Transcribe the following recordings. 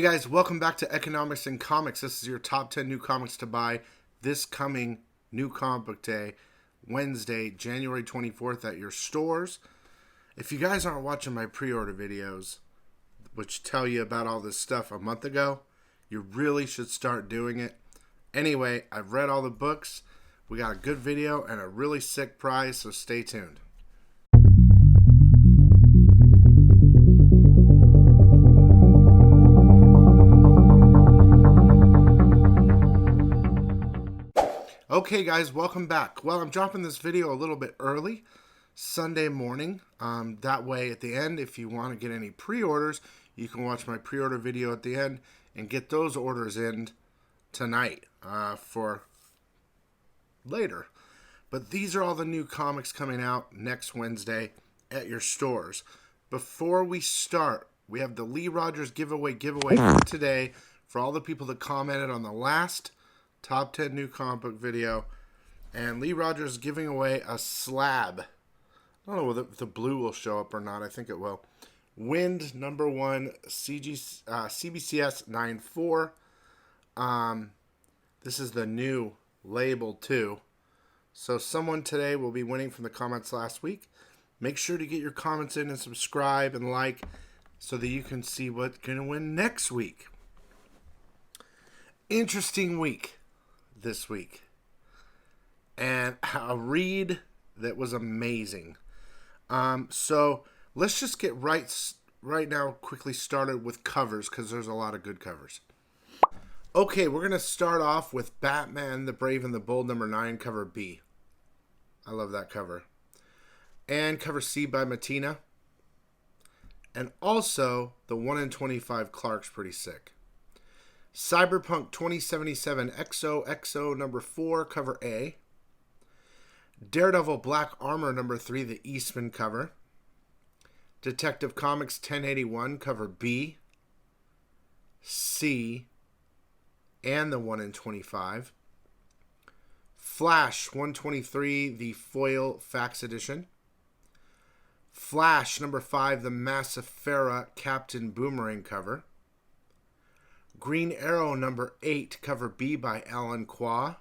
Hey guys, welcome back to Economics and Comics. This is your top 10 new comics to buy this coming New Comic Book Day, Wednesday, January 24th at your stores. If you guys aren't watching my pre-order videos, which tell you about all this stuff a month ago, you really should start doing it. Anyway, I've read all the books. We got a good video and a really sick prize, so stay tuned. Okay guys, welcome back. Well, I'm dropping this video a little bit early, Sunday morning. That way at the end, if you want to get any pre-orders, you can watch my pre-order video at the end and get those orders in tonight for later. But these are all the new comics coming out next Wednesday at your stores. Before we start, we have the Lee Rogers giveaway for today for all the people that commented on the last top 10 new comic book video, and Lee Rogers is giving away a slab. I don't know whether the blue will show up or not. I think it will. Wind #1 CBCS 94. This is the new label too. So someone today will be winning from the comments last week. Make sure to get your comments in and subscribe and like so that you can see what's going to win next week. Interesting week this week, and a read that was amazing. So let's just get right now quickly started with covers, because there's a lot of good covers. Okay, we're gonna start off with Batman the Brave and the Bold #9, cover B. I love that cover. And cover C by Matina. And also the 1 in 25 Clark's pretty sick. Cyberpunk 2077 XO #4, cover A. Daredevil Black Armor #3, the Eastman cover. Detective Comics 1081, cover B, C, and the 1 in 25. Flash 123, the foil fax edition. Flash #5, the Massafera Captain Boomerang cover. Green Arrow #8, cover B by Alan Qua.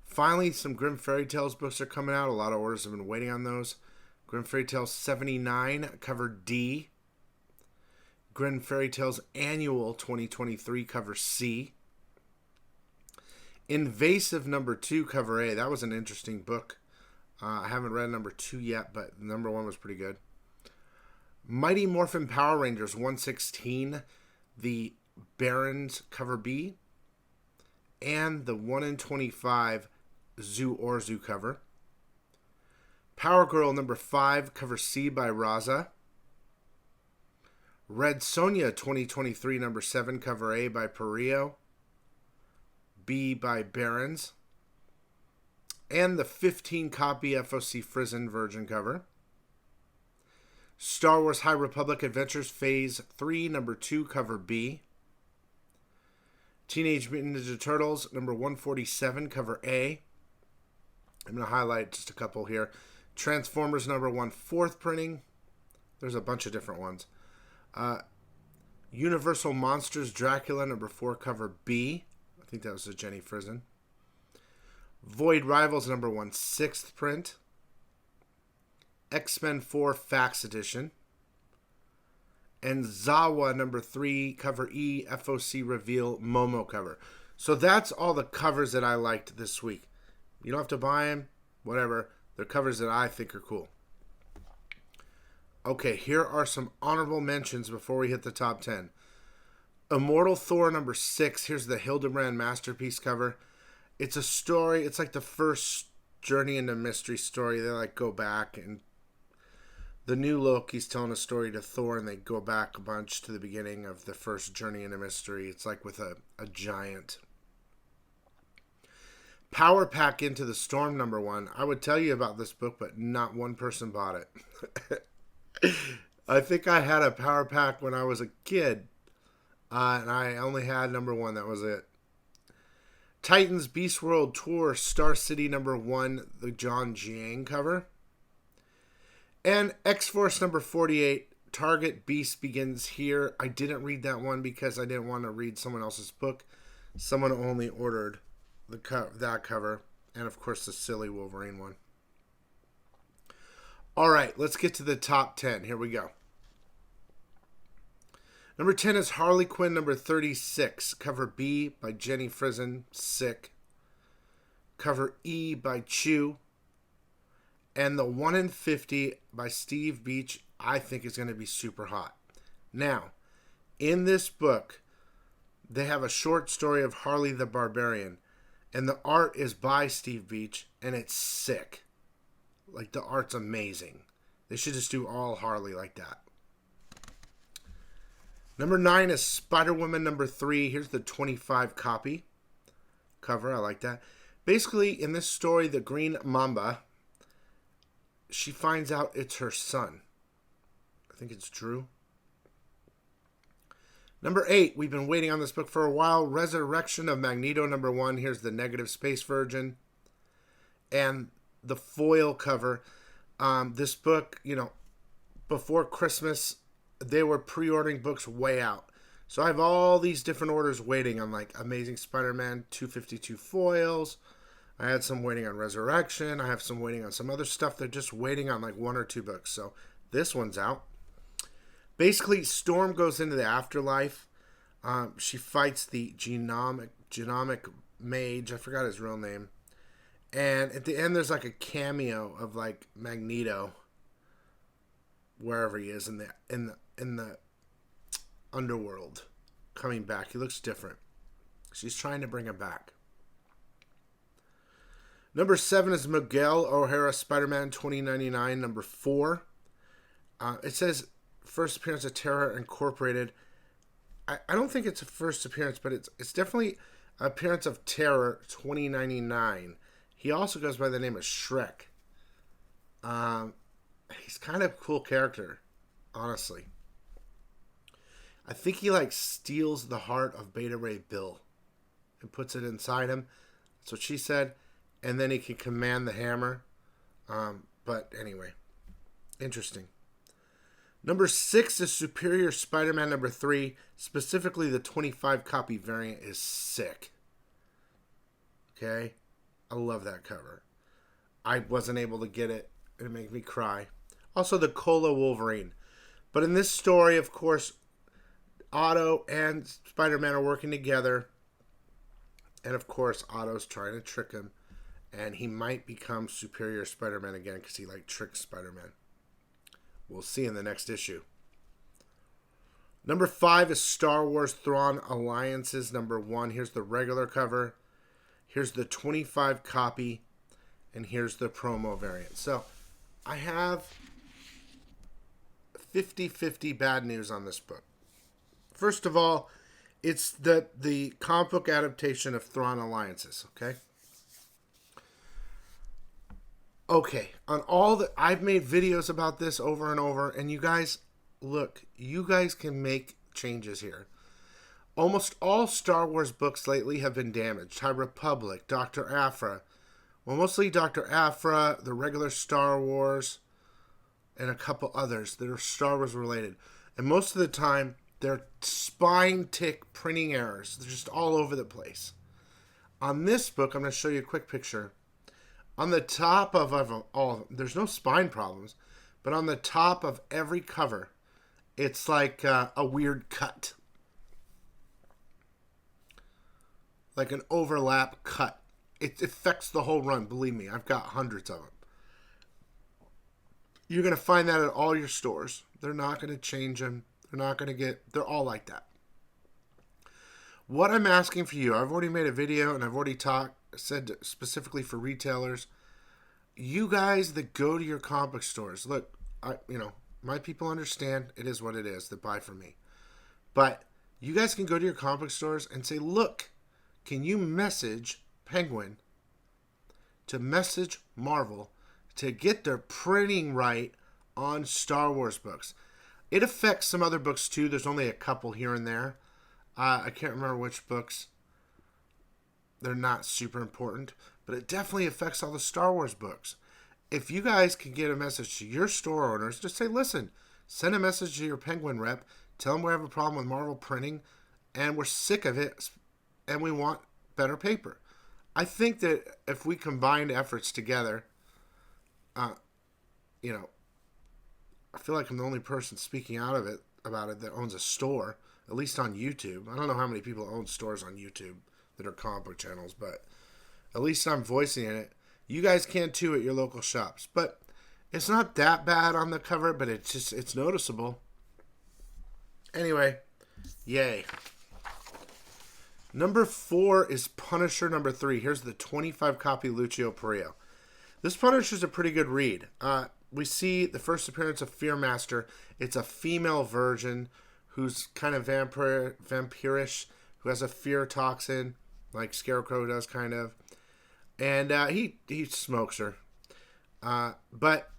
Finally, some Grim Fairy Tales books are coming out. A lot of orders have been waiting on those. Grim Fairy Tales 79, cover D. Grim Fairy Tales Annual 2023, cover C. Invasive #2, cover A. That was an interesting book. I haven't read #2 yet, but #1 was pretty good. Mighty Morphin Power Rangers 116, the Barons cover B, and the 1 in 25 Zoo Orzu cover. Power Girl #5, cover C by Raza. Red Sonja 2023 #7, cover A by Perillo, B by Barons, and the 15 copy FOC Frizzen Virgin cover. Star Wars High Republic Adventures Phase 3 #2, cover B. Teenage Mutant Ninja Turtles #147, cover A. I'm going to highlight just a couple here. Transformers #1 4th printing. There's a bunch of different ones. Universal Monsters Dracula #4, cover B. I think that was a Jenny Frizzen. Void Rivals #1 6th print. X-Men 4 Fax Edition. And Zawa #3, cover E, FOC Reveal Momo cover. So that's all the covers that I liked this week. You don't have to buy them, whatever. They're covers that I think are cool. Okay, here are some honorable mentions before we hit the top 10. Immortal Thor #6. Here's the Hildebrand Masterpiece cover. It's a story. It's like the first Journey into Mystery story. They like go back, and the new Loki's telling a story to Thor, and they go back a bunch to the beginning of the first Journey into Mystery. It's like with a giant. Power Pack Into the Storm #1. I would tell you about this book, but not one person bought it. I think I had a Power Pack when I was a kid, and I only had #1. That was it. Titans Beast World Tour Star City #1, the John Jiang cover. And X-Force #48, Target Beast Begins Here. I didn't read that one because I didn't want to read someone else's book. Someone only ordered that cover. And, of course, the silly Wolverine one. All right, let's get to the top 10. Here we go. Number 10 is Harley Quinn, number 36. Cover B by Jenny Frison, sick. Cover E by Chew. And the 1 in 50 by Steve Beach, I think is going to be super hot. Now, in this book, they have a short story of Harley the Barbarian. And the art is by Steve Beach, and it's sick. Like, the art's amazing. They should just do all Harley like that. Number 9 is Spider-Woman number 3. Here's the 25 copy cover. I like that. Basically, in this story, the Green Mamba, she finds out it's her son. I think it's Drew. Number 8, we've been waiting on this book for a while. Resurrection of Magneto number 1. Here's the Negative Space Virgin. And the foil cover. This book, before Christmas, they were pre-ordering books way out. So I have all these different orders waiting on, like, Amazing Spider-Man 252 foils. I had some waiting on Resurrection. I have some waiting on some other stuff. They're just waiting on, like, 1 or 2 books. So this one's out. Basically, Storm goes into the afterlife. She fights the genomic mage. I forgot his real name. And at the end, there's, like, a cameo of, like, Magneto, wherever he is in the underworld, coming back. He looks different. She's trying to bring him back. Number 7 is Miguel O'Hara, Spider-Man 2099, number 4. It says first appearance of Terra Incorporated. I don't think it's a first appearance, but it's definitely an appearance of Terror 2099. He also goes by the name of Shrek. He's kind of a cool character, honestly. I think he, like, steals the heart of Beta Ray Bill and puts it inside him. That's what she said. And then he can command the hammer. But anyway, interesting. Number 6 is Superior Spider-Man number 3. Specifically, the 25 copy variant is sick. Okay? I love that cover. I wasn't able to get it. It made me cry. Also, the Cola Wolverine. But in this story, of course, Otto and Spider-Man are working together. And, of course, Otto's trying to trick him. And he might become Superior Spider-Man again because he, like, tricks Spider-Man. We'll see in the next issue. Number 5 is Star Wars Thrawn Alliances number 1. Here's the regular cover. Here's the 25 copy. And here's the promo variant. So, I have 50-50 bad news on this book. First of all, it's the comic book adaptation of Thrawn Alliances, okay? Okay, on all the... I've made videos about this over and over, and you guys, look, you guys can make changes here. Almost all Star Wars books lately have been damaged. High Republic, Dr. Aphra. Well, mostly Dr. Aphra, the regular Star Wars, and a couple others that are Star Wars related. And most of the time, they're spine tick printing errors. They're just all over the place. On this book, I'm going to show you a quick picture. On the top of all, there's no spine problems, but on the top of every cover, it's like a weird cut. Like an overlap cut. It affects the whole run, believe me. I've got hundreds of them. You're going to find that at all your stores. They're not going to change them. They're all like that. What I'm asking for you, I've already made a video and I've already said specifically for retailers, you guys that go to your comic book stores, look, my people understand it is what it is that buy from me. But you guys can go to your comic book stores and say, look, can you message Penguin to message Marvel to get their printing right on Star Wars books? It affects some other books too. There's only a couple here and there. I can't remember which books. They're not super important, but it definitely affects all the Star Wars books. If you guys can get a message to your store owners, just say, listen, Send a message to your Penguin rep. Tell them we have a problem with Marvel printing, and we're sick of it, and we want better paper. I think that if we combined efforts together, you know, I feel like I'm the only person speaking out of it about it that owns a store, at least on YouTube. I don't know how many people own stores on YouTube that are comic book channels, but at least I'm voicing it. You guys can too at your local shops, but it's not that bad on the cover, but it's noticeable. Anyway, yay. Number 4 is Punisher number 3. Here's the 25 copy Lucio Perillo. This Punisher's a pretty good read. We see the first appearance of Fearmaster. It's a female version who's kind of vampirish, who has a fear toxin, like Scarecrow does, kind of. And he smokes her. But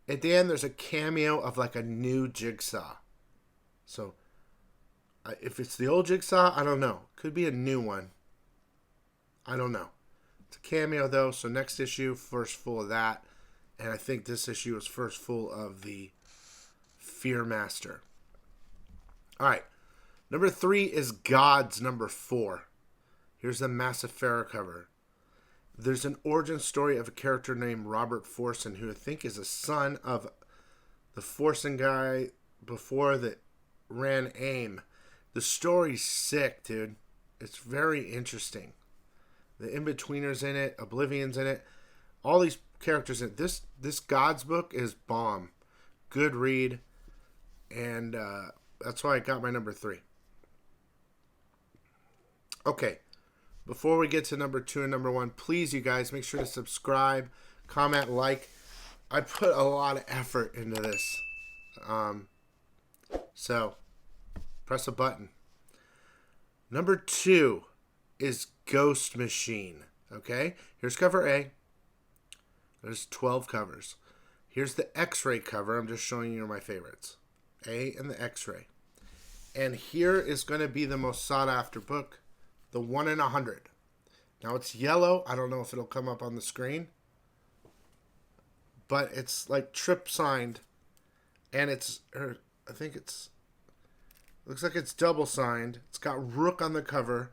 at the end, there's a cameo of like a new Jigsaw. So if it's the old Jigsaw, I don't know. Could be a new one. I don't know. It's a cameo, though, so next issue, first full of that. And I think this issue is first full of the Fearmaster. All right. Number 3 is Gods number 4. Here's the Massifera cover. There's an origin story of a character named Robert Forson, who I think is a son of the Forson guy before that ran AIM. The story's sick, dude. It's very interesting. The In-Betweener's in it. Oblivion's in it. All these characters in it. This Gods book is bomb. Good read. And that's why I got my number 3. Okay. Before we get to number 2 and number 1, please, you guys, make sure to subscribe, comment, like. I put a lot of effort into this. So, press a button. Number 2 is Ghost Machine. Okay? Here's cover A. There's 12 covers. Here's the X-ray cover. I'm just showing you my favorites. A and the X-ray. And here is going to be the most sought-after book. The 1 in 100. Now it's yellow. I don't know if it'll come up on the screen. But it's like Trip signed. And it's, I think it's, looks like it's double signed. It's got Rook on the cover.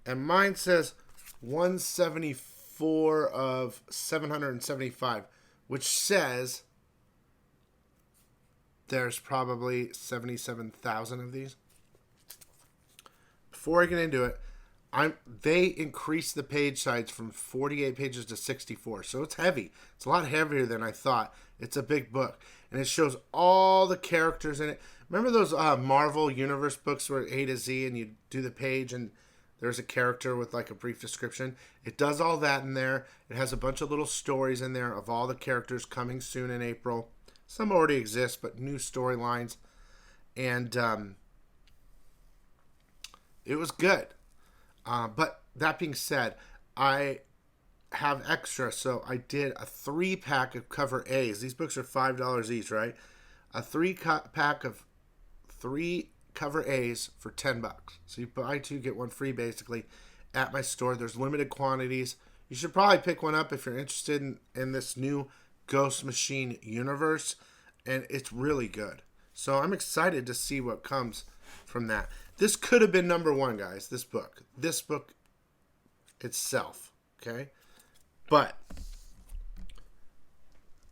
And mine says 174 of 775. Which says there's probably 77,000 of these. Before I get into it, they increased the page size from 48 pages to 64. So it's heavy. It's a lot heavier than I thought. It's a big book. And it shows all the characters in it. Remember those Marvel Universe books where A to Z and you do the page and there's a character with like a brief description? It does all that in there. It has a bunch of little stories in there of all the characters coming soon in April. Some already exist, but new storylines. And it was good. But that being said, I have extra, so I did a 3-pack of cover A's. These books are $5 each, right? A 3-pack of 3 cover A's for $10. So you buy 2, get 1 free, basically, at my store. There's limited quantities. You should probably pick one up if you're interested in this new Ghost Machine universe, and it's really good. So I'm excited to see what comes from that. This could have been number 1, guys, this book. This book itself, okay? But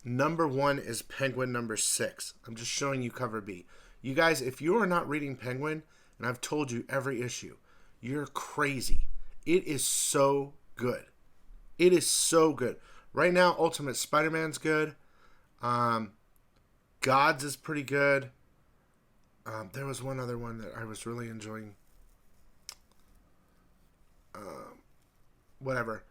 number 1 is Penguin number 6. I'm just showing you cover B. You guys, if you are not reading Penguin, and I've told you every issue, you're crazy. It is so good. It is so good. Right now, Ultimate Spider-Man's good. Gods is pretty good. There was one other one that I was really enjoying. Whatever.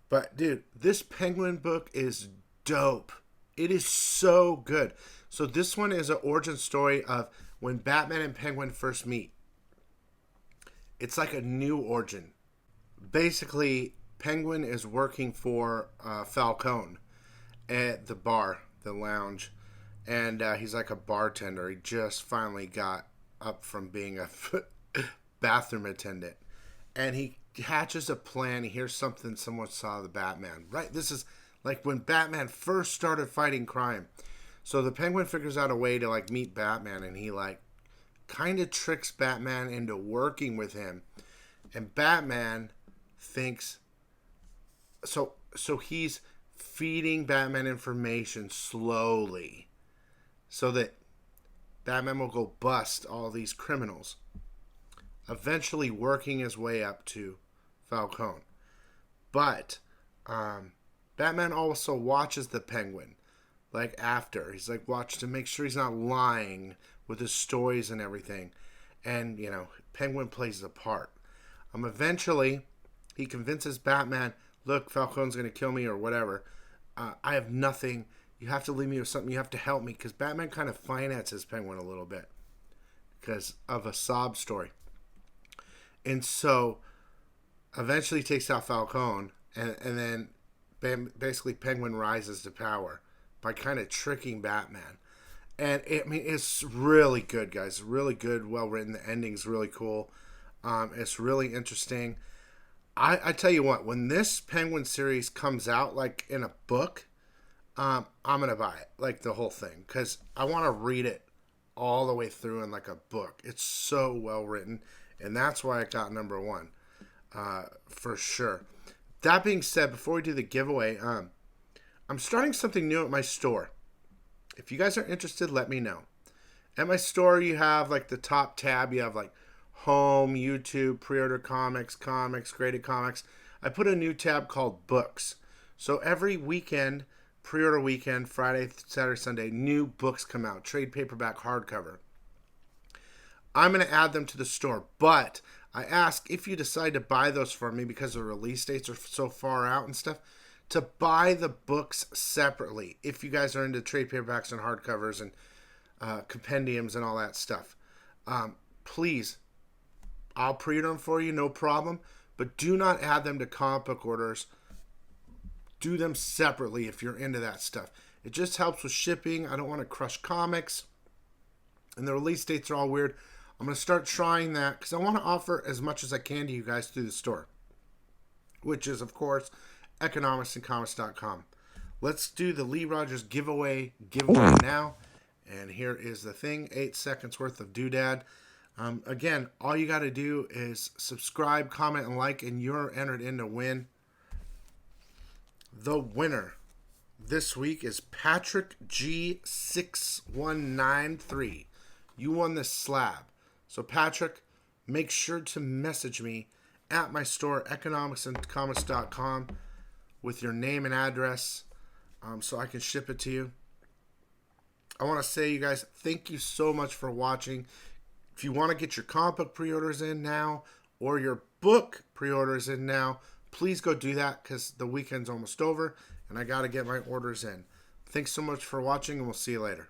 But, dude, this Penguin book is dope. It is so good. So this one is an origin story of when Batman and Penguin first meet. It's like a new origin. Basically, Penguin is working for Falcone at the bar, the lounge. And he's like a bartender. He just finally got up from being a bathroom attendant. And he hatches a plan. He hears something someone saw the Batman. Right? This is like when Batman first started fighting crime. So the Penguin figures out a way to like meet Batman, and he like kind of tricks Batman into working with him. And Batman thinks so he's feeding Batman information slowly so that Batman will go bust all these criminals, eventually working his way up to Falcone. But Batman also watches the Penguin, like after. He's like, watch to make sure he's not lying with his stories and everything. And, you know, Penguin plays the part. Eventually, he convinces Batman, look, Falcone's going to kill me or whatever. I have nothing. You have to leave me with something. You have to help me. Because Batman kind of finances Penguin a little bit because of a sob story. And so, eventually takes out Falcone. And then basically Penguin rises to power by kind of tricking Batman. And it's really good, guys. Really good, well written. The ending's really cool. It's really interesting. I tell you what, when this Penguin series comes out, like in a book, I'm gonna buy it, like the whole thing, because I want to read it all the way through in like a book. It's so well written, and that's why it got #1, for sure. That being said, before we do the giveaway, I'm starting something new at my store. If you guys are interested, let me know. At my store, you have like the top tab. You have like home, YouTube, pre-order comics, graded comics. I put a new tab called books. So every weekend, pre-order weekend, Friday, Saturday, Sunday, new books come out. Trade paperback, hardcover. I'm going to add them to the store. But I ask if you decide to buy those for me because the release dates are so far out and stuff, to buy the books separately if you guys are into trade paperbacks and hardcovers and compendiums and all that stuff. Please, I'll pre-order them for you, no problem. But do not add them to comic book orders. Do them separately if you're into that stuff. It just helps with shipping. I don't want to crush comics. And the release dates are all weird. I'm going to start trying that because I want to offer as much as I can to you guys through the store, which is, of course, economicsandcomics.com. Let's do the Lee Rogers giveaway now. And here is the thing, 8 seconds worth of doodad. Again, all you got to do is subscribe, comment, and like, and you're entered in to win. The winner this week is Patrick G6193. You won this slab. So Patrick, make sure to message me at my store, economicsandcomics.com, with your name and address so I can ship it to you. I want to say, you guys, thank you so much for watching. If you want to get your comic book pre-orders in now or your book pre-orders in now, please go do that because the weekend's almost over and I got to get my orders in. Thanks so much for watching, and we'll see you later.